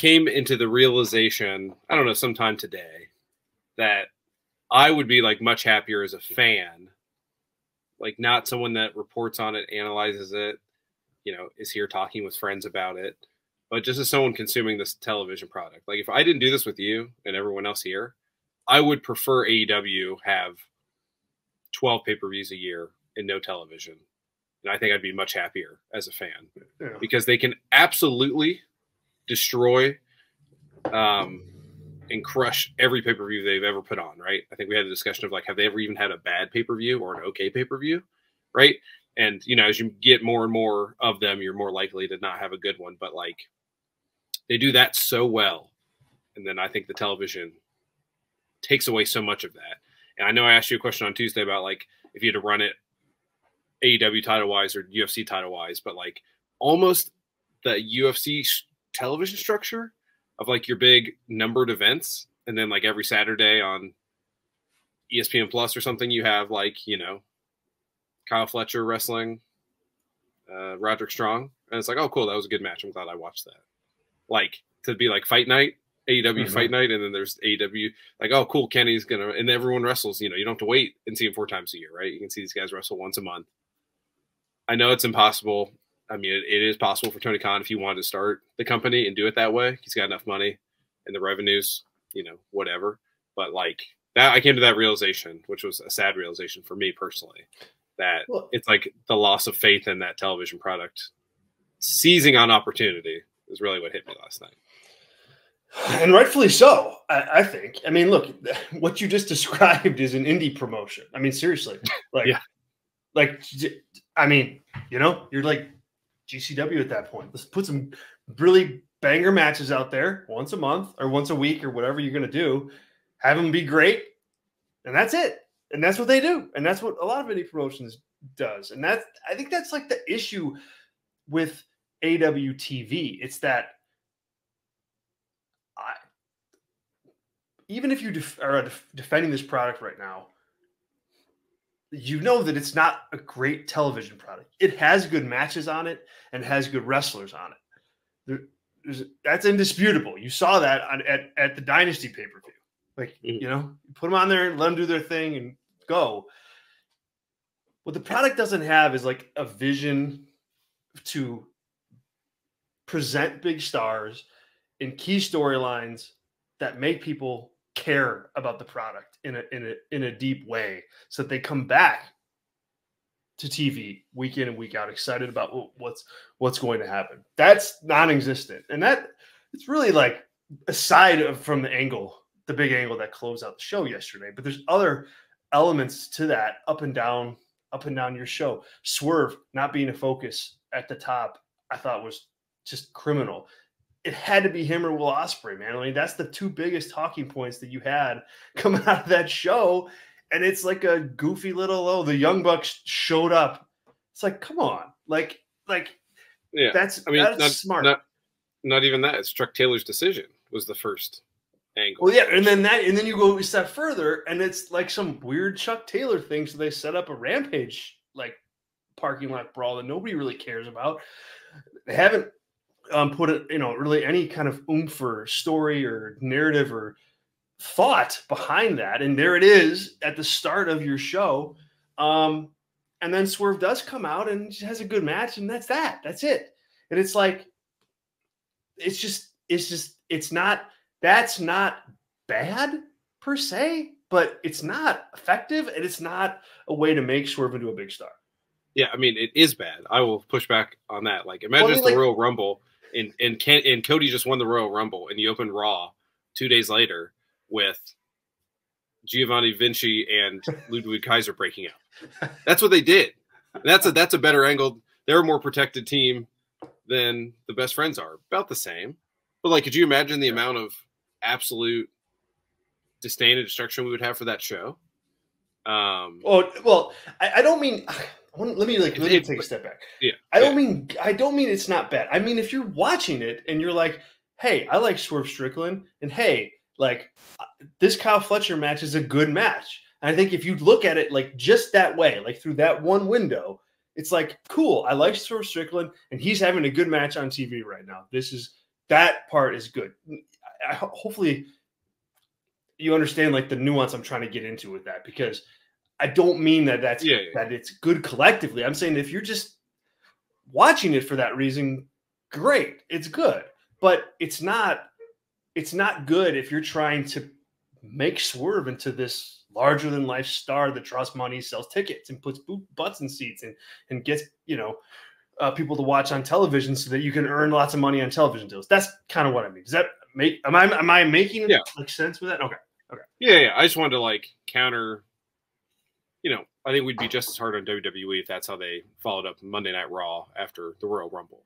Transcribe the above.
came into the realization, I don't know, sometime today, that I would be like much happier as a fan, like not someone that reports on it, analyzes it, is here talking with friends about it, but just as someone consuming this television product. Like if I didn't do this with you and everyone else here, I would prefer AEW have 12 pay-per-views a year and no television. And I think I'd be much happier as a fan because they can absolutely destroy and crush every pay-per-view they've ever put on, right? I think we had a discussion of like, have they ever even had a bad pay-per-view or an okay pay-per-view, right? And, as you get more and more of them, you're more likely to not have a good one. But like, they do that so well. And then I think the television takes away so much of that. And I know I asked you a question on Tuesday about like, if you had to run it AEW title-wise or UFC title-wise, but like almost the UFC television structure of like your big numbered events. And then like every Saturday on ESPN Plus or something, you have like, Kyle Fletcher wrestling Roderick Strong. And it's like, oh, cool. That was a good match. I'm glad I watched that. Like to be like fight night, AEW fight night. And then there's AEW like, oh, cool. Kenny's going to, and everyone wrestles, you don't have to wait and see him 4 times a year, right? You can see these guys wrestle once a month. I know it's impossible. I mean, it is possible for Tony Khan if he wanted to start the company and do it that way. He's got enough money and the revenues, whatever. But like that, I came to that realization, which was a sad realization for me personally, that it's like the loss of faith in that television product, seizing on opportunity is really what hit me last night. And rightfully so, I think. I mean, look, what you just described is an indie promotion. I mean, seriously, like, I mean, you're like GCW at that point. Let's put some really banger matches out there once a month or once a week or whatever you're going to do. Have them be great. And that's it. And that's what they do. And that's what a lot of indie promotions does. And I think that's like the issue with AWTV. It's that even if you are defending this product right now, that it's not a great television product. It has good matches on it and has good wrestlers on it. That's indisputable. You saw that at the Dynasty pay-per-view. Like, you put them on there and let them do their thing and go. What the product doesn't have is like a vision to present big stars in key storylines that make people care about the product in a deep way, so that they come back to TV week in and week out, excited about what's going to happen. That's non-existent, and that it's really like aside from the big angle that closed out the show yesterday. But there's other elements to that up and down your show. Swerve not being a focus at the top, I thought was just criminal. It had to be him or Will Ospreay, man. I mean, that's the 2 biggest talking points that you had coming out of that show. And it's like a goofy little, the Young Bucks showed up. It's like, come on. Like, yeah. That's smart. Not even that. It's Chuck Taylor's decision was the first angle. Well, yeah. And then you go a step further and it's like some weird Chuck Taylor thing. So they set up a Rampage, like parking lot brawl that nobody really cares about. They haven't put it, really any kind of oomph or story or narrative or thought behind that. And there it is at the start of your show. And then Swerve does come out and has a good match, and that's it. And it's like, that's not bad per se, but it's not effective, and it's not a way to make Swerve into a big star. Yeah, I mean, it is bad. I will push back on that. Like, imagine the Royal Rumble, and Cody just won the Royal Rumble, and he opened Raw 2 days later with Giovanni Vinci and Ludwig Kaiser breaking out. That's what they did. That's a better angle. They're a more protected team than the Best Friends are. About the same. But, like, could you imagine the amount of absolute disdain and destruction we would have for that show? I don't mean – let me take a step back. Yeah. I don't mean it's not bad. I mean, if you're watching it and you're like, hey, I like Swerve Strickland, and hey, like this Kyle Fletcher match is a good match. And I think if you look at it like just that way, like through that one window, it's like, cool. I like Swerve Strickland, and he's having a good match on TV right now. that part is good. Hopefully you understand like the nuance I'm trying to get into with that, because I don't mean that that it's good collectively. I'm saying if you're just watching it for that reason, great, it's good, but it's not good if you're trying to make Swerve into this larger than life star that draws money, sells tickets, and puts butts in seats and gets people to watch on television so that you can earn lots of money on television deals. That's kind of what I mean. Does that make am I making like sense with that? Okay. Yeah. I just wanted to like counter. I think we'd be just as hard on WWE if that's how they followed up Monday Night Raw after the Royal Rumble.